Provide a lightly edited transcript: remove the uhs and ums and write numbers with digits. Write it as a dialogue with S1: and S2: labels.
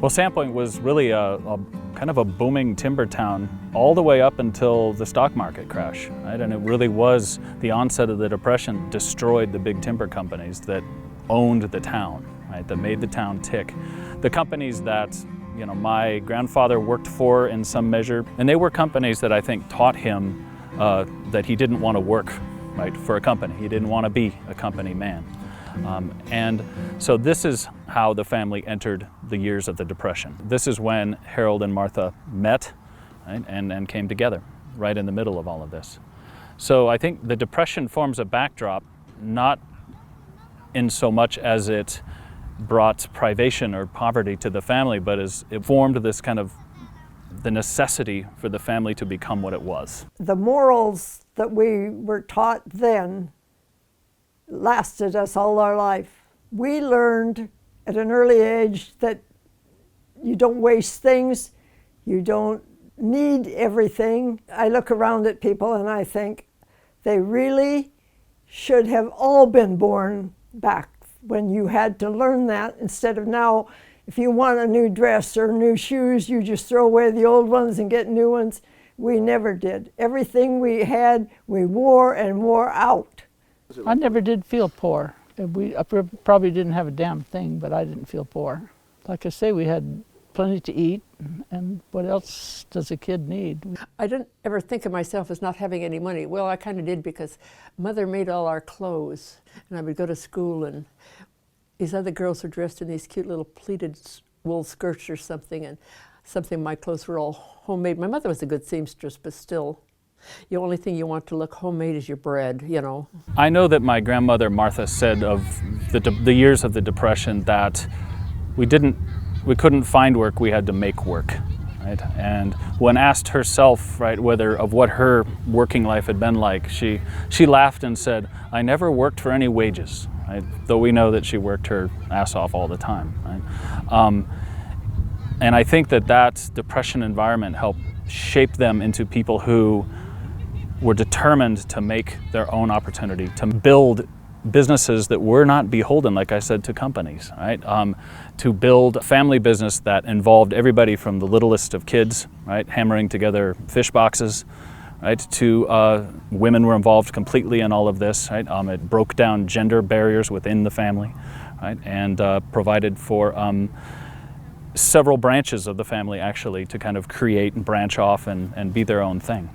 S1: Well, Sandpoint was really a kind of a booming timber town all the way up until the stock market crash, right? And it really was the onset of the Depression destroyed the big timber companies that owned the town, right? That made the town tick. The companies that my grandfather worked for in some measure, and they were companies that I think taught him that he didn't want to work, right, for a company. He didn't want to be a company man. And so this is how the family entered the years of the Depression. This is when Harold and Martha met, right, and came together right in the middle of all of this. So I think the Depression forms a backdrop, not in so much as it brought privation or poverty to the family, but as it formed this kind of the necessity for the family to become what it was.
S2: The morals that we were taught then lasted us all our life. We learned at an early age that you don't waste things, you don't need everything. I look around at people and I think they really should have all been born back when you had to learn that, instead of now, if you want a new dress or new shoes, you just throw away the old ones and get new ones. We never did. Everything we had, we wore and wore out.
S3: I never did feel poor. I probably didn't have a damn thing, but I didn't feel poor. Like I say, we had plenty to eat, and what else does a kid need?
S4: I didn't ever think of myself as not having any money. Well, I kind of did, because Mother made all our clothes, and I would go to school, and these other girls were dressed in these cute little pleated wool skirts or something, and my clothes were all homemade. My mother was a good seamstress, but still, the only thing you want to look homemade is your bread,
S1: I know that my grandmother Martha said of the years of the Depression that we couldn't find work, we had to make work, right? And when asked herself, right, of what her working life had been like, she laughed and said, "I never worked for any wages," right? Though we know that she worked her ass off all the time, right? And I think that Depression environment helped shape them into people who were determined to make their own opportunity, to build businesses that were not beholden, like I said, to companies, right? To build a family business that involved everybody from the littlest of kids, right, hammering together fish boxes, right, to women were involved completely in all of this, right? It broke down gender barriers within the family, right, and provided for several branches of the family actually to kind of create and branch off and be their own thing.